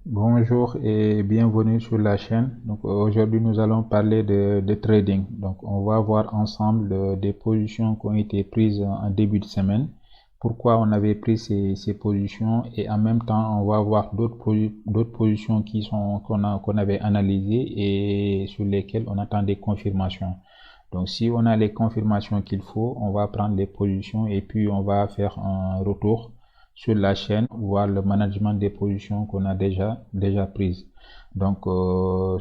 Bonjour et bienvenue sur la chaîne. Donc aujourd'hui nous allons parler de trading. Donc on va voir ensemble des positions qui ont été prises en début de semaine. Pourquoi on avait pris ces positions et en même temps on va voir d'autres positions qu'on avait analysées et sur lesquelles on attend des confirmations. Donc si on a les confirmations qu'il faut, on va prendre les positions et puis on va faire un retour sur la chaîne, voir le management des positions qu'on a déjà prises. Donc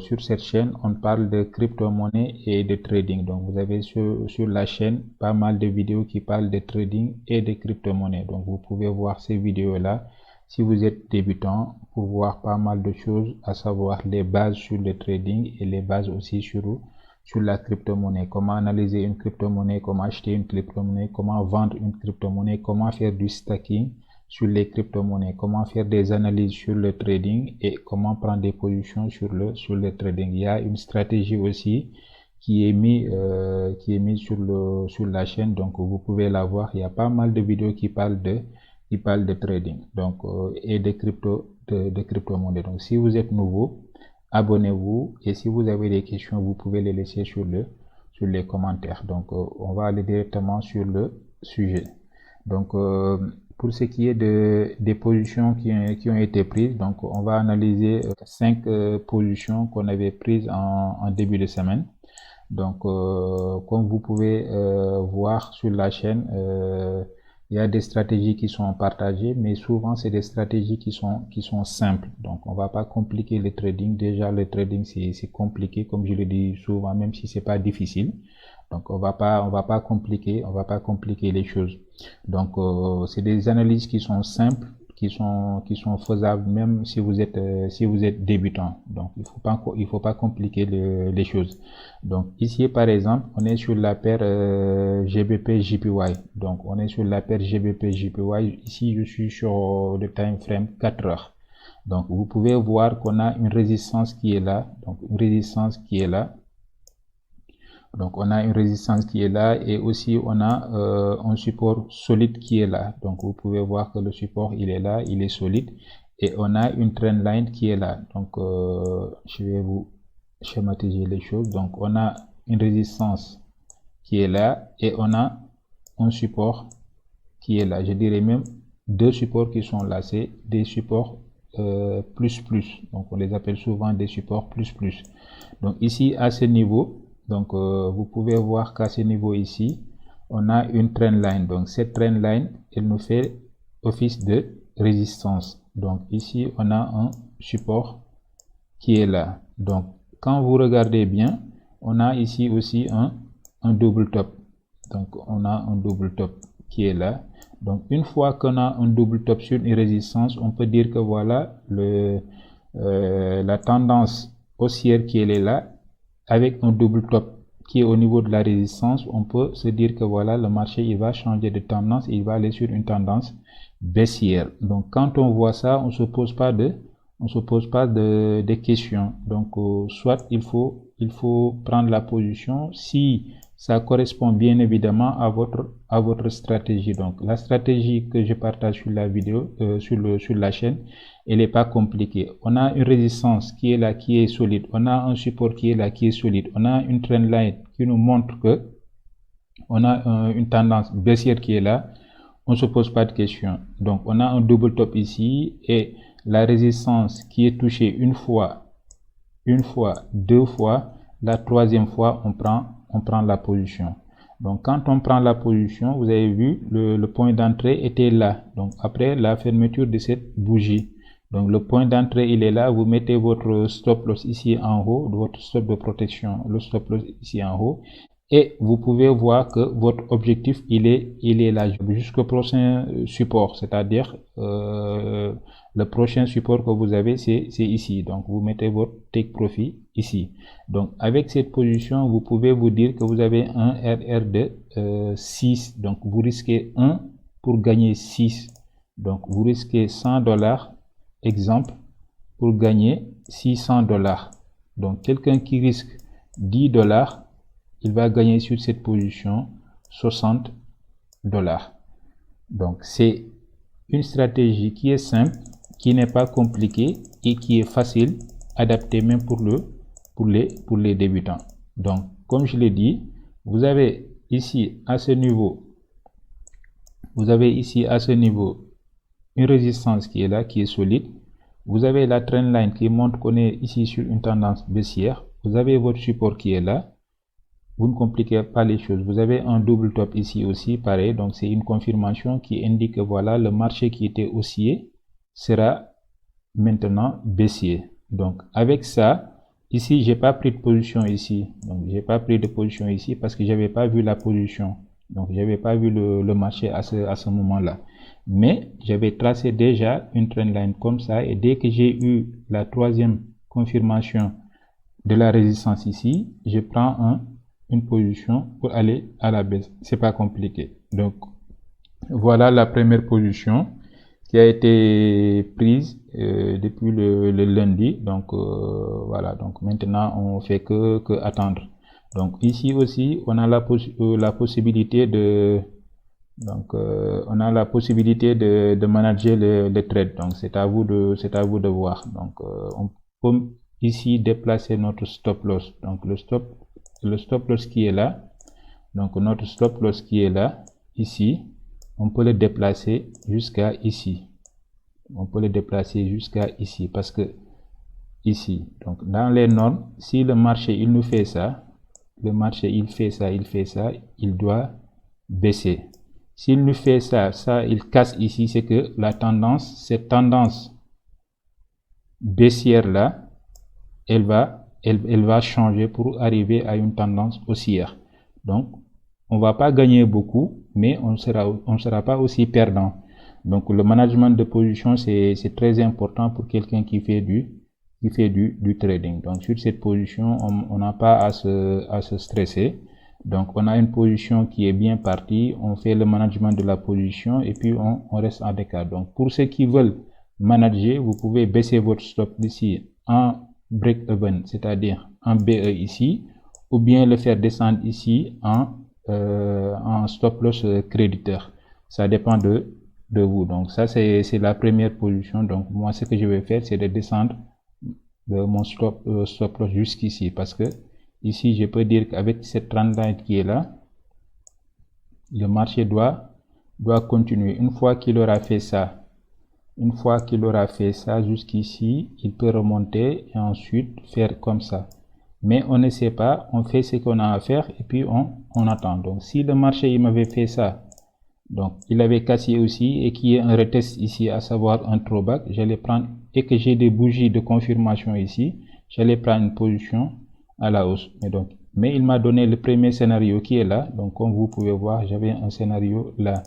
sur cette chaîne, on parle de crypto-monnaie et de trading. Donc vous avez sur la chaîne pas mal de vidéos qui parlent de trading et de crypto-monnaie. Donc vous pouvez voir ces vidéos-là si vous êtes débutant pour voir pas mal de choses, à savoir les bases sur le trading et les bases aussi sur la crypto-monnaie, comment analyser une crypto-monnaie, comment acheter une crypto-monnaie, comment vendre une crypto-monnaie, comment faire du stacking sur les crypto-monnaies, comment faire des analyses sur le trading et comment prendre des positions sur le trading. Il y a une stratégie aussi qui est mise sur la chaîne, donc vous pouvez la voir. Il y a pas mal de vidéos qui parlent de trading, donc et de crypto-monnaies. Donc si vous êtes nouveau, abonnez-vous et si vous avez des questions, vous pouvez les laisser sur les commentaires. Donc on va aller directement sur le sujet. Donc pour ce qui est des positions qui ont été prises, donc on va analyser 5 positions qu'on avait prises en début de semaine. Donc comme vous pouvez voir sur la chaîne, il y a des stratégies qui sont partagées, mais souvent c'est des stratégies qui sont simples. Donc on va pas compliquer le trading. Déjà le trading c'est compliqué, comme je le dis souvent, même si c'est pas difficile. Donc on va pas compliquer les choses. Donc c'est des analyses qui sont simples, qui sont faisables même si vous êtes débutant. Donc il faut pas compliquer les choses. Donc ici par exemple, on est sur la paire GBP JPY. Donc on est sur la paire GBP JPY. Ici je suis sur le time frame 4 heures. Donc vous pouvez voir qu'on a une résistance qui est là. Donc une résistance qui est là. Donc on a une résistance qui est là et aussi on a un support solide qui est là. Donc vous pouvez voir que le support il est là, il est solide et on a une trendline qui est là. Donc je vais vous schématiser les choses. Donc on a une résistance qui est là et on a un support qui est là. Je dirais même deux supports qui sont là. C'est des supports plus plus. Donc on les appelle souvent des supports plus plus. Donc ici à ce niveau, donc vous pouvez voir qu'à ce niveau ici, on a une trendline. Donc cette trendline, elle nous fait office de résistance. Donc ici, on a un support qui est là. Donc quand vous regardez bien, on a ici aussi un double top. Donc on a un double top qui est là. Donc une fois qu'on a un double top sur une résistance, on peut dire que voilà la tendance haussière qui est là avec un double top qui est au niveau de la résistance. On peut se dire que voilà le marché il va changer de tendance et il va aller sur une tendance baissière. Donc quand on voit ça, on se pose pas de questions. Donc soit il faut prendre la position si ça correspond bien évidemment à votre stratégie. Donc la stratégie que je partage sur la vidéo sur la chaîne, elle n'est pas compliquée. On a une résistance qui est là, qui est solide. On a un support qui est là, qui est solide. On a une trendline qui nous montre que on a une tendance baissière qui est là. On ne se pose pas de questions. Donc on a un double top ici et la résistance qui est touchée une fois, deux fois, la troisième fois on prend la position. Donc quand on prend la position, vous avez vu le point d'entrée était là. Donc après la fermeture de cette bougie. Donc le point d'entrée il est là, vous mettez votre stop loss ici en haut, votre stop de protection, le stop loss ici en haut. Et vous pouvez voir que votre objectif il est là jusqu'au prochain support, c'est-à-dire le prochain support que vous avez c'est ici. Donc vous mettez votre take profit ici. Donc avec cette position vous pouvez vous dire que vous avez un RR de 6. Donc vous risquez 1 pour gagner 6. Donc vous risquez $100 exemple pour gagner $600. Donc quelqu'un qui risque $10, il va gagner sur cette position $60. Donc c'est une stratégie qui est simple, qui n'est pas compliquée et qui est facile, adapté même pour les débutants. Donc, comme je l'ai dit, vous avez ici à ce niveau, une résistance qui est là, qui est solide. Vous avez la trendline qui montre qu'on est ici sur une tendance baissière. Vous avez votre support qui est là. Vous ne compliquez pas les choses. Vous avez un double top ici aussi, pareil. Donc, c'est une confirmation qui indique que voilà, le marché qui était haussier sera maintenant baissier. Donc, avec ça, ici, j'ai pas pris de position ici. Donc, j'ai pas pris de position ici parce que j'avais pas vu la position. Donc, j'avais pas vu le marché à ce moment-là. Mais j'avais tracé déjà une trendline comme ça, et dès que j'ai eu la troisième confirmation de la résistance ici, je prends une position pour aller à la baisse. C'est pas compliqué. Donc, voilà la première position qui a été prise depuis le lundi. Donc, voilà. Donc, maintenant, on fait que attendre. Donc, ici aussi, on a la possibilité de manager le trade. Donc, c'est à vous de voir. Donc, on peut ici déplacer notre stop loss. Donc, le stop loss qui est là. Donc, notre stop loss qui est là, ici, on peut le déplacer jusqu'à ici. On peut le déplacer jusqu'à ici parce que ici, donc dans les normes, si le marché il nous fait ça, le marché il fait ça, il doit baisser. S'il nous fait ça, il casse ici, c'est que la tendance, cette tendance baissière là, elle va changer pour arriver à une tendance haussière. Donc, on va pas gagner beaucoup, mais on sera pas aussi perdant. Donc, le management de position, c'est très important pour quelqu'un qui fait du trading. Donc, sur cette position, on n'a pas à se stresser. Donc, on a une position qui est bien partie, on fait le management de la position et puis on reste en décalage. Donc, pour ceux qui veulent manager, vous pouvez baisser votre stop ici en break-even, c'est-à-dire en BE ici, ou bien le faire descendre ici en stop loss créditeur. Ça dépend de vous. Donc, ça, c'est la première position. Donc, moi, ce que je vais faire, c'est de descendre mon stop loss jusqu'ici parce que ici, je peux dire qu'avec cette trendline qui est là, le marché doit continuer. Une fois qu'il aura fait ça, jusqu'ici, il peut remonter et ensuite faire comme ça. Mais on ne sait pas, on fait ce qu'on a à faire et puis on attend. Donc, si le marché il m'avait fait ça, donc il avait cassé aussi et qu'il y ait un retest ici, à savoir un throwback, j'allais prendre, et que j'ai des bougies de confirmation ici, j'allais prendre une position à la hausse. Mais il m'a donné le premier scénario qui est là. Donc, comme vous pouvez voir, j'avais un scénario là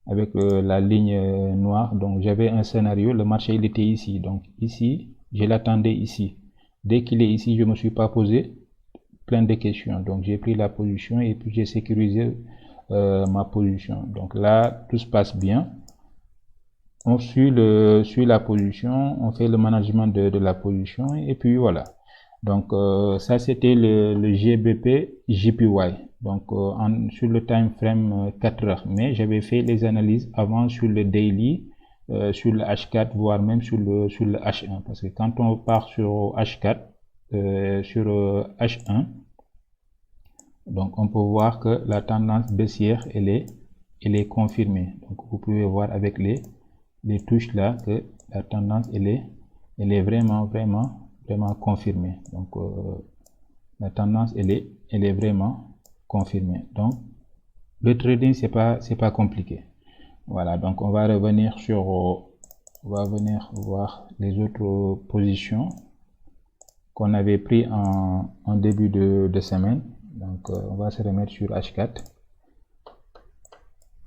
avec la ligne noire. Donc, j'avais un scénario, le marché il était ici. Donc, ici, je l'attendais ici. Dès qu'il est ici, je me suis pas posé plein de questions. Donc, j'ai pris la position et puis j'ai sécurisé ma position. Donc là, tout se passe bien. On suit la position, on fait le management de la position et puis voilà. Donc, ça, c'était le GBP JPY. Donc, sur le time frame 4 heures. Mais j'avais fait les analyses avant sur le daily, sur le H4, voire même sur le H1. Parce que quand on part sur H4, sur H1, donc on peut voir que la tendance baissière, elle est confirmée. Donc, vous pouvez voir avec les touches là que la tendance, elle est vraiment confirmée. Donc, la tendance, elle est vraiment confirmée. Donc, le trading, c'est pas compliqué. Voilà. Donc, on va revenir voir les autres positions qu'on avait pris en début de semaine. Donc, on va se remettre sur H4.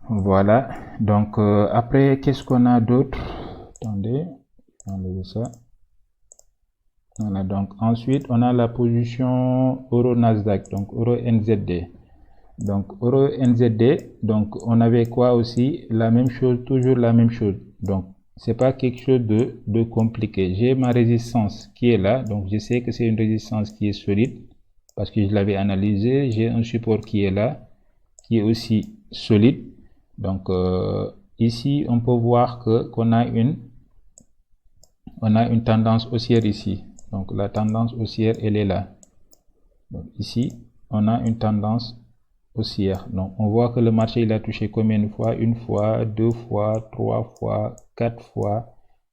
Voilà. Donc, après, qu'est-ce qu'on a d'autre? Attendez, enlever ça. Voilà, donc ensuite on a la position Euro Nasdaq, donc Euro NZD. Donc Euro NZD, donc on avait quoi aussi? La même chose, toujours la même chose. Donc c'est pas quelque chose de compliqué. J'ai ma résistance qui est là, donc je sais que c'est une résistance qui est solide parce que je l'avais analysé. J'ai un support qui est là, qui est aussi solide. Donc ici on peut voir que qu'on a on a une tendance haussière ici. Donc la tendance haussière, elle est là. Donc ici, on a une tendance haussière. Donc on voit que le marché il a touché combien de fois? Une fois, deux fois, trois fois, quatre fois,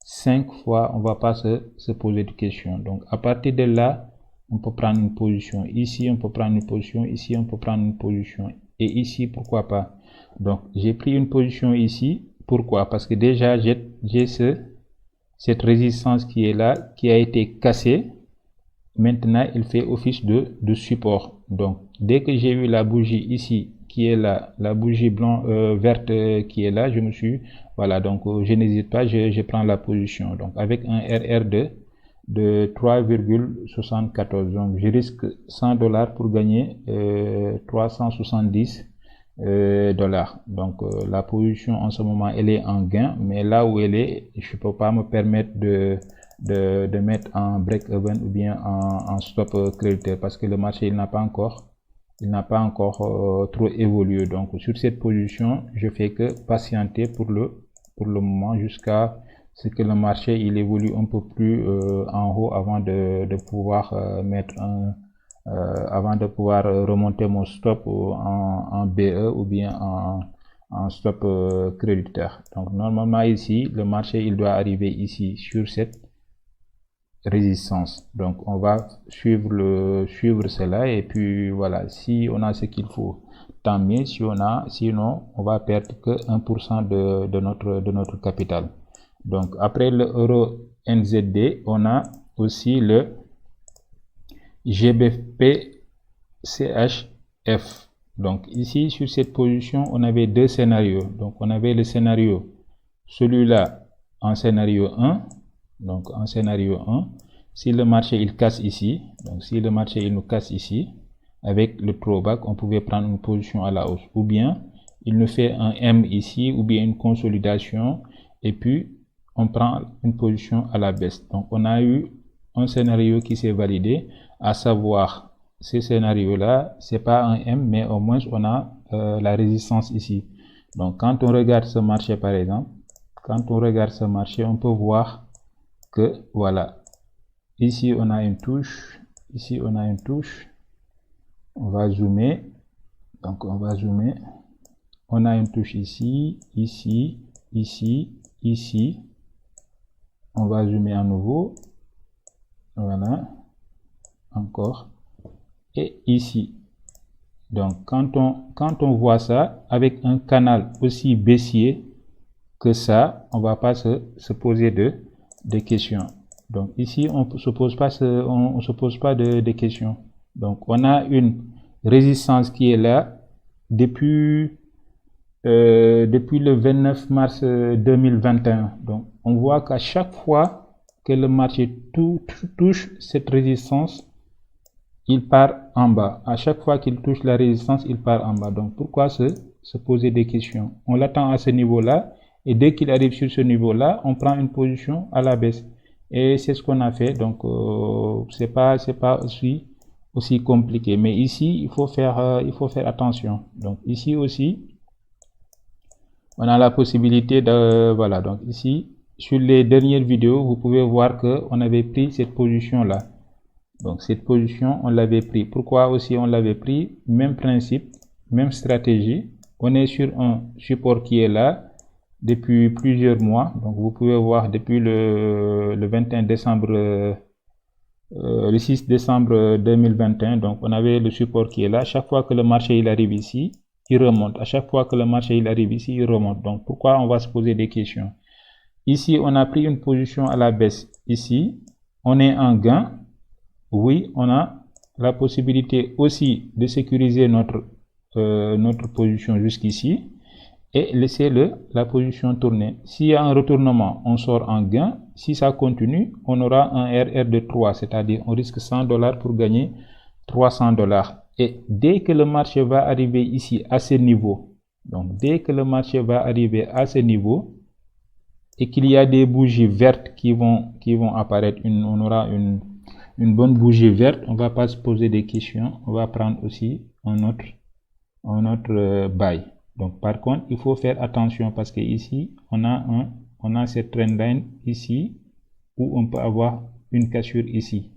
5 fois. On va pas se poser de questions. Donc à partir de là, on peut prendre une position. Ici, on peut prendre une position. Ici, on peut prendre une position. Et ici, pourquoi pas? Donc j'ai pris une position ici. Pourquoi? Parce que déjà j'ai cette résistance qui est là, qui a été cassée. Maintenant, il fait office de support. Donc, dès que j'ai vu la bougie ici, qui est là, la bougie verte qui est là, je me suis, voilà, donc je n'hésite pas, je prends la position. Donc, avec un RR de 3,74. Donc, je risque 100 $ pour gagner 370 $. Donc, la position en ce moment, elle est en gain, mais là où elle est, je peux pas me permettre de mettre en break-even ou bien en stop créditaire parce que le marché il n'a pas encore trop évolué. Donc sur cette position je fais que patienter pour le moment jusqu'à ce que le marché il évolue un peu plus en haut avant de pouvoir avant de pouvoir remonter mon stop en BE ou bien en stop créditaire. Donc normalement ici le marché il doit arriver ici sur cette résistance. Donc on va suivre cela et puis voilà, si on a ce qu'il faut, tant mieux. Si on a, sinon on va perdre que 1% de notre capital. Donc après le euro NZD, on a aussi le GBP CHF. Donc ici sur cette position, on avait deux scénarios. Donc on avait le scénario, celui-là en scénario 1. Donc en scénario 1, si le marché il casse ici, donc si le marché il nous casse ici, avec le throwback, on pouvait prendre une position à la hausse, ou bien il nous fait un M ici, ou bien une consolidation, et puis on prend une position à la baisse. Donc on a eu un scénario qui s'est validé, à savoir ce scénario là, c'est pas un M, mais au moins on a la résistance ici. Donc quand on regarde ce marché par exemple, quand on regarde ce marché, on peut voir que voilà, ici on a une touche, ici on a une touche, on va zoomer, donc on va zoomer, on a une touche ici, ici, ici, ici, on va zoomer à nouveau, voilà, encore, et ici. Donc quand on voit ça avec un canal aussi baissier que ça, on va pas se poser de questions. Donc ici on se pose pas de questions. Donc on a une résistance qui est là depuis le 29 mars 2021. Donc on voit qu'à chaque fois que le marché touche cette résistance, il part en bas. À chaque fois qu'il touche la résistance, il part en bas. Donc pourquoi se poser des questions? On l'attend à ce niveau-là. Et dès qu'il arrive sur ce niveau-là, on prend une position à la baisse. Et c'est ce qu'on a fait. Donc, c'est pas aussi compliqué. Mais ici, il faut faire attention. Donc, ici aussi, on a la possibilité de, voilà. Donc, ici, sur les dernières vidéos, vous pouvez voir que on avait pris cette position-là. Donc, cette position, on l'avait pris. Pourquoi aussi on l'avait pris? Même principe, même stratégie. On est sur un support qui est là depuis plusieurs mois. Donc vous pouvez voir depuis le 21 décembre, le 6 décembre 2021. Donc on avait le support qui est là. Chaque fois que le marché il arrive ici, il remonte. À chaque fois que le marché il arrive ici, il remonte. Donc pourquoi on va se poser des questions? Ici, on a pris une position à la baisse. Ici, on est en gain. Oui, on a la possibilité aussi de sécuriser notre position jusqu'ici et laisser la position tourner. S'il y a un retournement, on sort en gain. Si ça continue, on aura un RR de 3, c'est-à-dire on risque 100 $ pour gagner 300 $. Et dès que le marché va arriver ici à ce niveau, donc dès que le marché va arriver à ce niveau et qu'il y a des bougies vertes qui vont apparaître, on aura une bonne bougie verte, on va pas se poser des questions, on va prendre aussi un autre buy. Donc par contre, il faut faire attention parce que ici, on a cette trendline ici ou on peut avoir une cassure ici.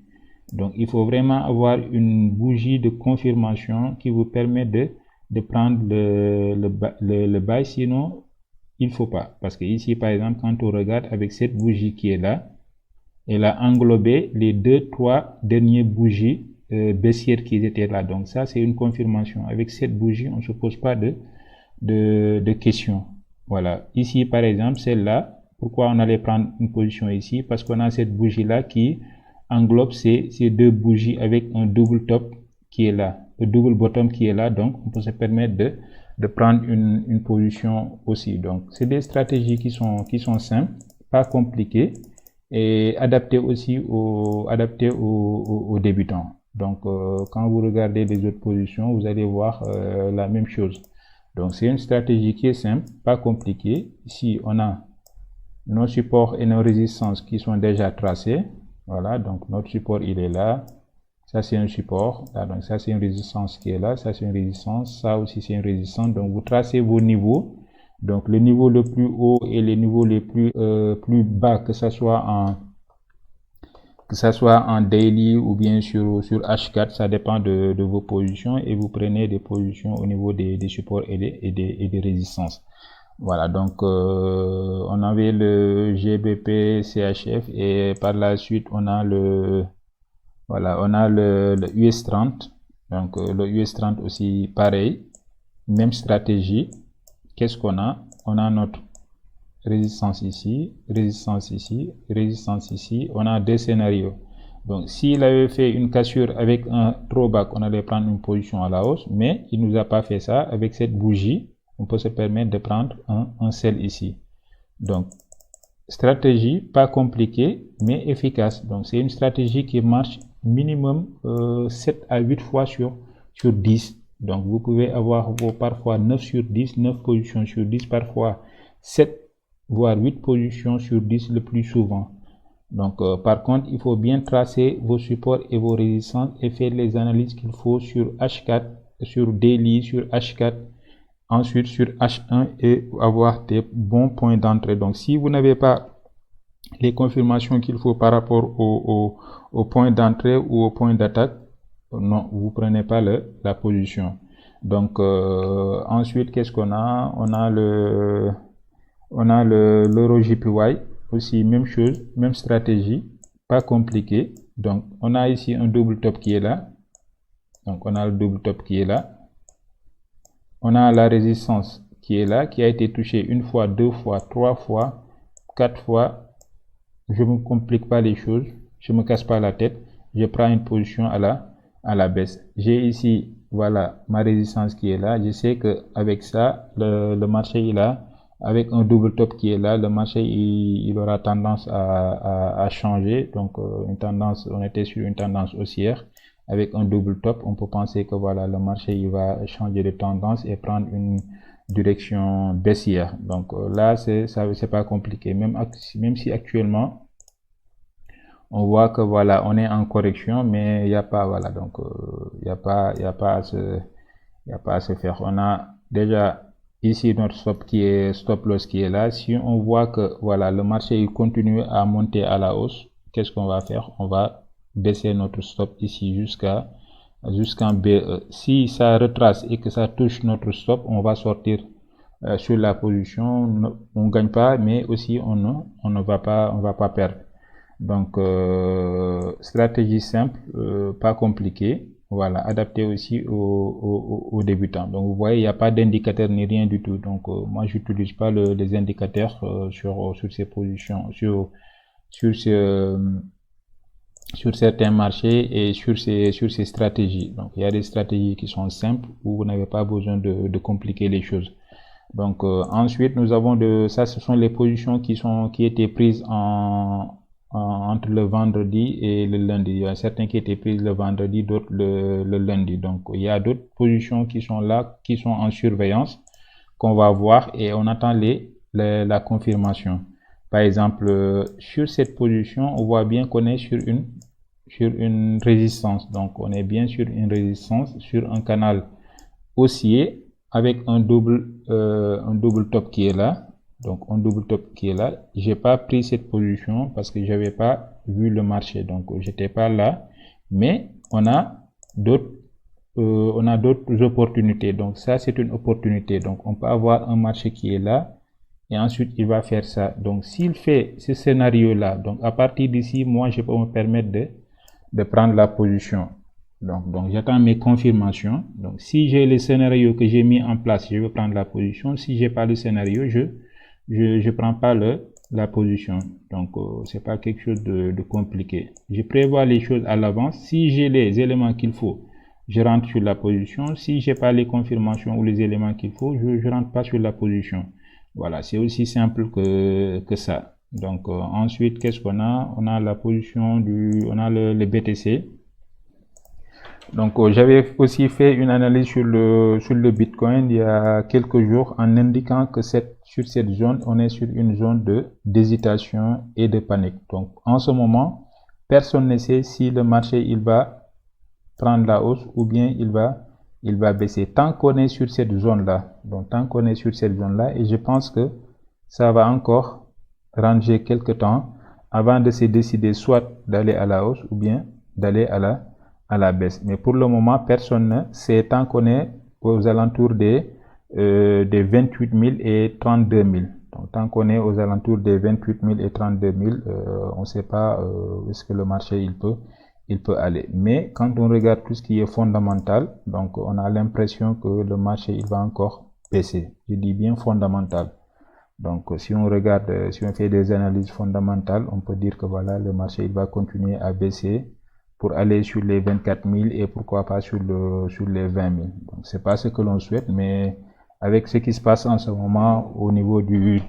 Donc il faut vraiment avoir une bougie de confirmation qui vous permet de prendre le bail, sinon il faut pas. Parce que ici par exemple, quand on regarde avec cette bougie qui est là, elle a englobé les 2-3 dernières bougies baissières qui étaient là. Donc ça c'est une confirmation. Avec cette bougie, on ne se pose pas de questions. Voilà. Ici par exemple, celle-là, pourquoi on allait prendre une position ici? Parce qu'on a cette bougie-là qui englobe ces deux bougies avec un double top qui est là, le double bottom qui est là. Donc on peut se permettre de prendre une position aussi. Donc c'est des stratégies qui sont simples, pas compliquées, et adaptées aussi aux débutants. Donc quand vous regardez les autres positions, vous allez voir la même chose. Donc c'est une stratégie qui est simple, pas compliquée. Ici on a nos supports et nos résistances qui sont déjà tracés. Voilà, donc notre support il est là, ça c'est un support, là, donc ça c'est une résistance qui est là, ça c'est une résistance, ça aussi c'est une résistance. Donc vous tracez vos niveaux, donc le niveau le plus haut et les niveaux les plus bas, que ça soit en daily ou bien sur H4, ça dépend de vos positions, et vous prenez des positions au niveau des supports et des résistances. Voilà, donc on avait le GBP CHF, et par la suite on a le US30. Donc le US30 aussi pareil, même stratégie. Qu'est-ce qu'on a? On a notre résistance ici, résistance ici, résistance ici. On a deux scénarios. Donc s'il avait fait une cassure avec un throwback, on allait prendre une position à la hausse, mais il nous a pas fait ça. Avec cette bougie, on peut se permettre de prendre un sell ici. Donc stratégie pas compliquée mais efficace. Donc c'est une stratégie qui marche minimum 7 à 8 fois sur 10. Donc vous pouvez avoir parfois 9 sur 10, 9 positions sur 10, parfois 7 voire 8 positions sur 10 le plus souvent. Donc par contre, il faut bien tracer vos supports et vos résistances et faire les analyses qu'il faut sur H4, sur daily, sur H4, ensuite sur H1, et avoir des bons points d'entrée. Donc si vous n'avez pas les confirmations qu'il faut par rapport au point d'entrée ou au point d'attaque, non, vous prenez pas la position. Donc ensuite, qu'est-ce qu'on a? On a l'euro JPY aussi, même chose, même stratégie, pas compliqué. Donc on a ici un double top qui est là, donc on a le double top qui est là, on a la résistance qui est là, qui a été touchée une fois, deux fois, trois fois, quatre fois. Je me complique pas les choses, je me casse pas la tête, je prends une position à la baisse. J'ai ici, voilà, ma résistance qui est là. Je sais que avec ça, le marché il a, avec un double top qui est là, le marché il aura tendance à changer. Donc une tendance, on était sur une tendance haussière. Avec un double top, on peut penser que voilà, le marché il va changer de tendance et prendre une direction baissière. Donc là c'est pas compliqué, même si actuellement on voit que voilà, on est en correction, mais il n'y a pas, voilà, donc il y a pas à se faire. On a déjà ici notre stop loss qui est là. Si on voit que voilà, le marché il continue à monter à la hausse, qu'est-ce qu'on va faire? On va baisser notre stop ici jusqu'en BE. Si ça retrace et que ça touche notre stop, on va sortir sur la position. On gagne pas, mais aussi on ne va pas perdre. Donc stratégie simple, pas compliquée, voilà, adapté aussi aux débutants. Donc vous voyez, il n'y a pas d'indicateur ni rien du tout. Donc moi j'utilise pas les indicateurs sur ces positions, sur certains marchés et sur ces stratégies. Donc il y a des stratégies qui sont simples où vous n'avez pas besoin de compliquer les choses. Donc ensuite nous avons ce sont les positions qui étaient prises entre le vendredi et le lundi. Il y a certains qui étaient prises le vendredi, d'autres le lundi. Donc il y a d'autres positions qui sont là, qui sont en surveillance, qu'on va voir, et on attend la confirmation. Par exemple, sur cette position, on voit bien qu'on est sur une résistance. Donc on est bien sur une résistance, sur un canal haussier avec un double top qui est là. Donc un double top qui est là. J'ai pas pris cette position parce que j'avais pas vu le marché, donc j'étais pas là. Mais on a d'autres opportunités. Donc ça c'est une opportunité. Donc on peut avoir un marché qui est là et ensuite il va faire ça. Donc s'il fait ce scénario là, donc à partir d'ici, moi je peux me permettre de prendre la position. Donc j'attends mes confirmations. Donc si j'ai le scénario que j'ai mis en place, je vais prendre la position. Si j'ai pas le scénario, je prends pas la position. Donc c'est pas quelque chose de compliqué. Je prévois les choses à l'avance. Si j'ai les éléments qu'il faut, je rentre sur la position. Si j'ai pas les confirmations ou les éléments qu'il faut, je rentre pas sur la position. Voilà, c'est aussi simple que ça. Donc ensuite, qu'est-ce qu'on a? On a la position on a le BTC. Donc j'avais aussi fait une analyse sur le Bitcoin il y a quelques jours en indiquant que sur cette zone, on est sur une zone d'hésitation et de panique. Donc en ce moment, personne ne sait si le marché il va prendre la hausse ou bien il va baisser. Tant qu'on est sur cette zone-là, donc tant qu'on est sur cette zone-là, et je pense que ça va encore ranger quelques temps avant de se décider soit d'aller à la hausse ou bien d'aller à la baisse. Mais pour le moment, personne ne sait, tant qu'on est aux alentours des 28 000 et 32 000. Donc, tant qu'on est aux alentours des 28 000 et 32 000, on ne sait pas où est-ce que le marché il peut aller. Mais quand on regarde tout ce qui est fondamental, donc on a l'impression que le marché il va encore baisser. Je dis bien fondamental. Donc si on regarde, si on fait des analyses fondamentales, on peut dire que voilà, le marché il va continuer à baisser pour aller sur les 24 000 et pourquoi pas sur les 20 000. Donc c'est pas ce que l'on souhaite, mais avec ce qui se passe en ce moment au niveau du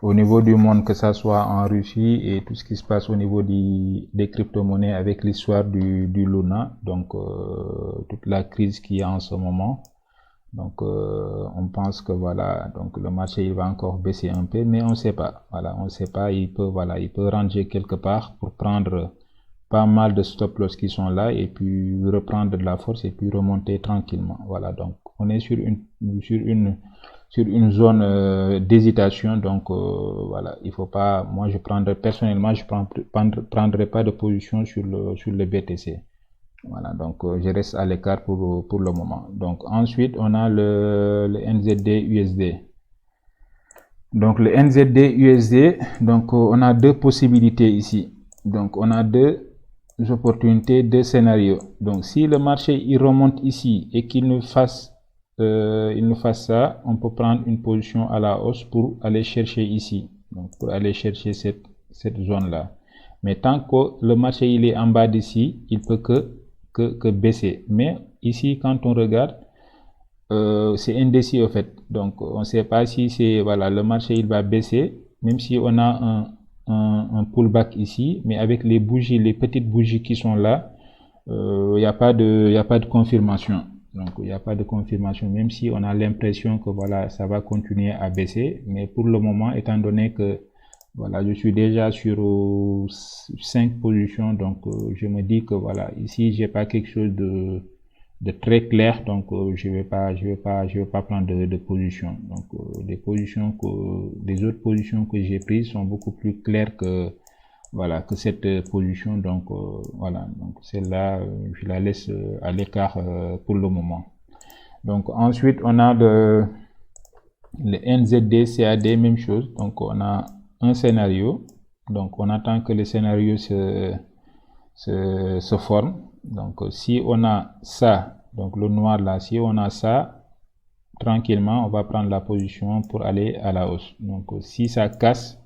monde, que ça soit en Russie et tout ce qui se passe au niveau des crypto-monnaies avec l'histoire du Luna, donc toute la crise qu'il y a en ce moment. Donc on pense que voilà, donc le marché il va encore baisser un peu, mais on sait pas. Voilà, on sait pas. Il peut ranger quelque part pour prendre pas mal de stop loss qui sont là et puis reprendre de la force et puis remonter tranquillement. Voilà, donc on est sur une zone d'hésitation. Donc voilà, il faut pas. Moi, personnellement, je prendrai pas de position sur le BTC. Voilà, donc je reste à l'écart pour le moment. Donc ensuite, on a le NZD USD. Donc le NZD USD, donc on a deux possibilités ici. Donc on a deux opportunités, deux scénarios. Donc si le marché il remonte ici et qu'il nous fasse ça, on peut prendre une position à la hausse pour aller chercher ici. Donc pour aller chercher cette zone là. Mais tant que le marché il est en bas d'ici, il peut que baisser. Mais ici quand on regarde, c'est indécis au fait. Donc on ne sait pas si le marché il va baisser, même si on a un pullback ici, mais avec les petites bougies qui sont là, il n'y a pas de confirmation. Donc il n'y a pas de confirmation, même si on a l'impression que voilà, ça va continuer à baisser. Mais pour le moment, étant donné que voilà, je suis déjà sur 5 positions, donc je me dis que voilà, ici j'ai pas quelque chose de très clair, donc je vais pas prendre de position. Donc les autres positions que j'ai prises sont beaucoup plus claires que cette position. Donc voilà, donc celle-là je la laisse à l'écart pour le moment. Donc ensuite on a le NZD CAD, même chose. Donc on a un scénario, donc on attend que le scénario se forme. Donc si on a ça, donc le noir là, si on a ça, tranquillement on va prendre la position pour aller à la hausse. Donc si ça casse,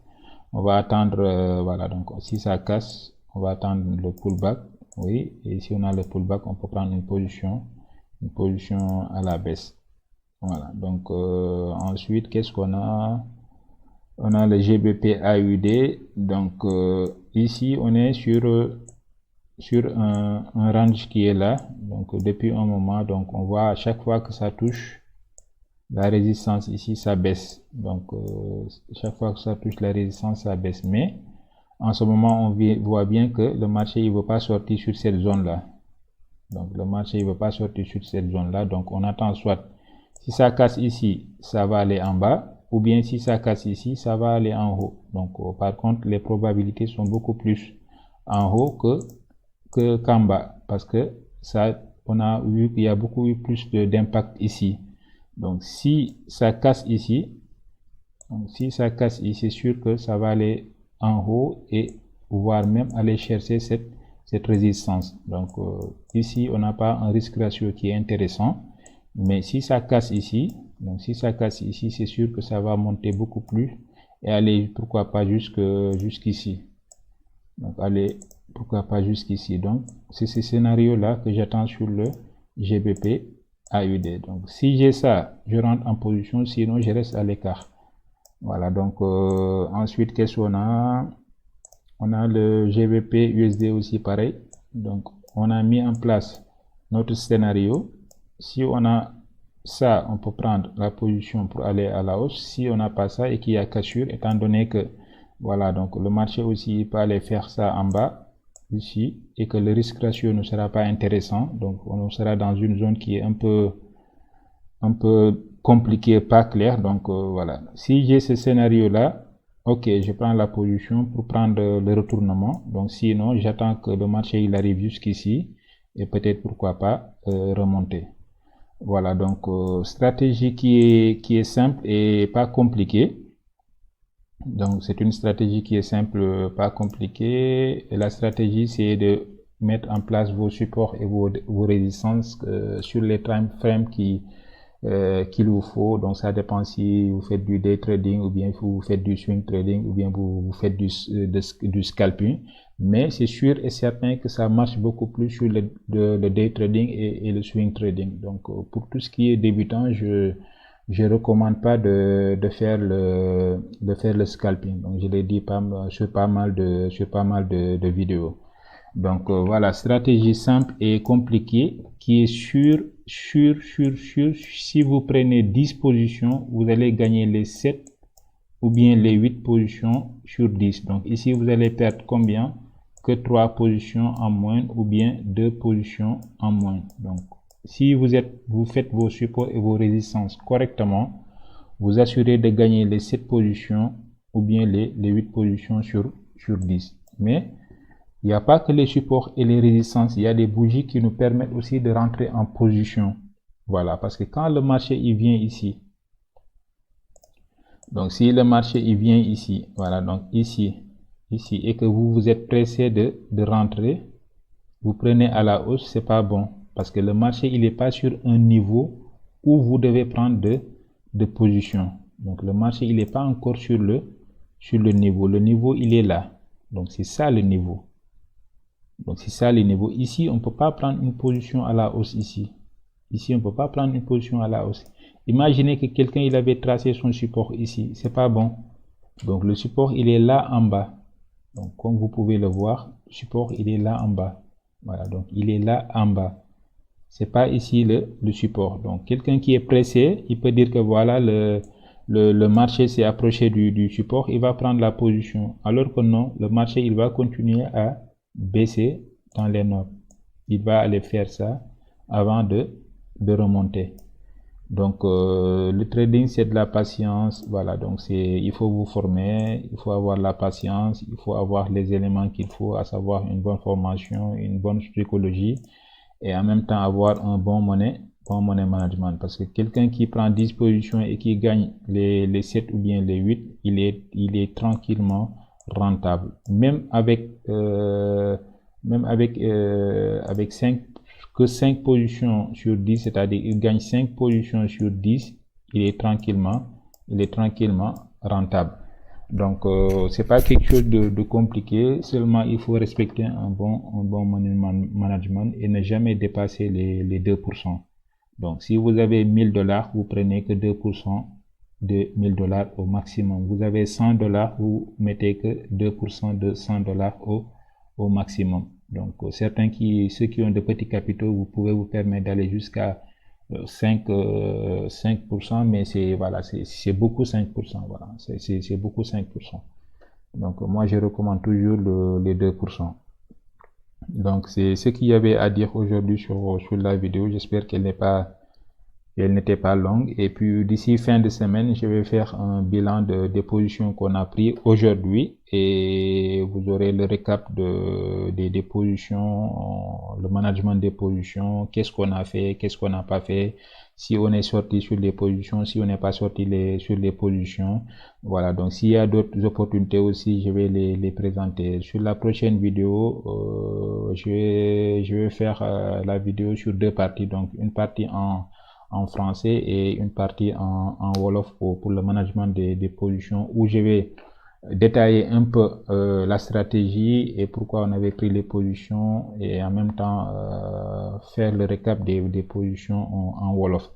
on va attendre, voilà, donc si ça casse, on va attendre le pullback, oui, et si on a le pullback, on peut prendre une position à la baisse. Voilà, donc ensuite, qu'est-ce qu'on a? On a le GBP AUD, donc ici on est sur un range qui est là, donc depuis un moment, donc on voit à chaque fois que ça touche la résistance ici, ça baisse. Donc chaque fois que ça touche la résistance, ça baisse. Mais en ce moment, on voit bien que le marché il veut pas sortir sur cette zone là. Donc le marché il veut pas sortir sur cette zone là. Donc on attend soit si ça casse ici, ça va aller en bas, ou bien si ça casse ici, ça va aller en haut. Donc par contre, les probabilités sont beaucoup plus en haut qu'en bas, parce que ça, on a vu qu'il y a beaucoup plus d'impact ici. Donc si ça casse ici, c'est sûr que ça va aller en haut et voire même aller chercher cette résistance. Donc ici, on n'a pas un risque ratio qui est intéressant. Mais si ça casse ici, c'est sûr que ça va monter beaucoup plus et aller, pourquoi pas, jusqu'ici. Donc, allez, pourquoi pas jusqu'ici. Donc, c'est ce scénario-là que j'attends sur le GBP AUD. Donc, si j'ai ça, je rentre en position, sinon je reste à l'écart. Voilà, donc ensuite, qu'est-ce qu'on a? On a le GBP USD aussi pareil. Donc, on a mis en place notre scénario. Si on a ça, on peut prendre la position pour aller à la hausse. Si on n'a pas ça et qu'il y a cassure, étant donné que, voilà, donc le marché aussi peut aller faire ça en bas, ici, et que le risque ratio ne sera pas intéressant. Donc, on sera dans une zone qui est un peu compliqué, pas clair. Donc voilà, si j'ai ce scénario là, ok, je prends la position pour prendre le retournement. Donc sinon, j'attends que le marché il arrive jusqu'ici et peut-être pourquoi pas remonter. Voilà, donc stratégie qui est simple et pas compliquée. Donc c'est une stratégie qui est simple, pas compliquée. Et la stratégie, c'est de mettre en place vos supports et vos résistances sur les time frames qu'il vous faut. Donc ça dépend si vous faites du day trading ou bien vous faites du swing trading ou bien vous faites du scalping. Mais c'est sûr et certain que ça marche beaucoup plus sur le day trading et le swing trading. Donc pour tout ce qui est débutant, je recommande pas de faire le scalping. Donc je l'ai dit sur pas mal de vidéos. Donc voilà, stratégie simple et compliquée qui est sûre. Si vous prenez 10 positions, vous allez gagner les 7 ou bien les 8 positions sur 10. Donc ici, vous allez perdre combien? Que 3 positions en moins ou bien 2 positions en moins. Donc si vous faites vos supports et vos résistances correctement, vous assurez de gagner les 7 positions ou bien les 8 positions sur 10. Mais il n'y a pas que les supports et les résistances, il y a des bougies qui nous permettent aussi de rentrer en position. Voilà, parce que quand le marché il vient ici, donc si le marché il vient ici, voilà, donc ici, et que vous êtes pressé de rentrer, vous prenez à la hausse, c'est pas bon, parce que le marché il n'est pas sur un niveau où vous devez prendre de position. Donc le marché il n'est pas encore sur le niveau il est là. Donc c'est ça le niveau. Donc c'est ça les niveaux. Ici, on ne peut pas prendre une position à la hausse ici. Ici, on ne peut pas prendre une position à la hausse. Imaginez que quelqu'un il avait tracé son support ici. C'est pas bon. Donc le support il est là en bas. Donc comme vous pouvez le voir, le support il est là en bas. Voilà, donc il est là en bas. C'est pas ici le support. Donc quelqu'un qui est pressé, il peut dire que voilà le marché s'est approché du support, il va prendre la position. Alors que non, le marché il va continuer à baisser dans les notes. Il va aller faire ça avant de remonter. Donc le trading c'est de la patience. Voilà, donc il faut vous former, il faut avoir la patience, il faut avoir les éléments qu'il faut, à savoir une bonne formation, une bonne psychologie et en même temps avoir un bon money management, parce que quelqu'un qui prend 10 positions et qui gagne les 7 ou bien les 8, il est tranquillement rentable, même avec 5 positions sur 10, c'est-à-dire il gagne 5 positions sur 10, il est tranquillement rentable. Donc c'est pas quelque chose de compliqué, seulement il faut respecter un bon money management et ne jamais dépasser les 2%. Donc si vous avez $1000, vous prenez que 2% de $1000 au maximum. Vous avez $100, vous mettez que 2% de $100 au maximum. Donc ceux qui ont de petits capitaux, vous pouvez vous permettre d'aller jusqu'à 5%, mais c'est beaucoup 5%, voilà, c'est beaucoup 5%. Donc moi je recommande toujours les 2%. Donc c'est ce qu'il y avait à dire aujourd'hui sur la vidéo. J'espère qu'elle n'est pas Elle n'était pas longue. Et puis d'ici fin de semaine, je vais faire un bilan des positions qu'on a pris aujourd'hui et vous aurez le récap des positions, le management des positions, qu'est-ce qu'on a fait, qu'est-ce qu'on n'a pas fait, si on est sorti sur les positions, si on n'est pas sorti sur les positions. Voilà, donc s'il y a d'autres opportunités aussi, je vais les présenter. Sur la prochaine vidéo, je vais faire la vidéo sur deux parties, donc une partie en français et une partie en Wolof pour le management des positions, où je vais détailler un peu la stratégie et pourquoi on avait pris les positions, et en même temps faire le récap des positions en Wolof.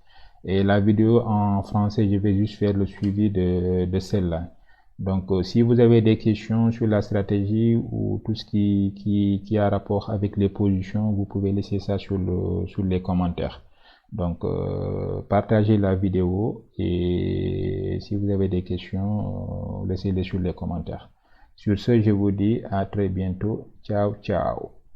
Et la vidéo en français, je vais juste faire le suivi de celle-là. Donc si vous avez des questions sur la stratégie ou tout ce qui a rapport avec les positions, vous pouvez laisser ça sur les commentaires. Donc partagez la vidéo, et si vous avez des questions, laissez-les sur les commentaires. Sur ce, je vous dis à très bientôt. Ciao, ciao.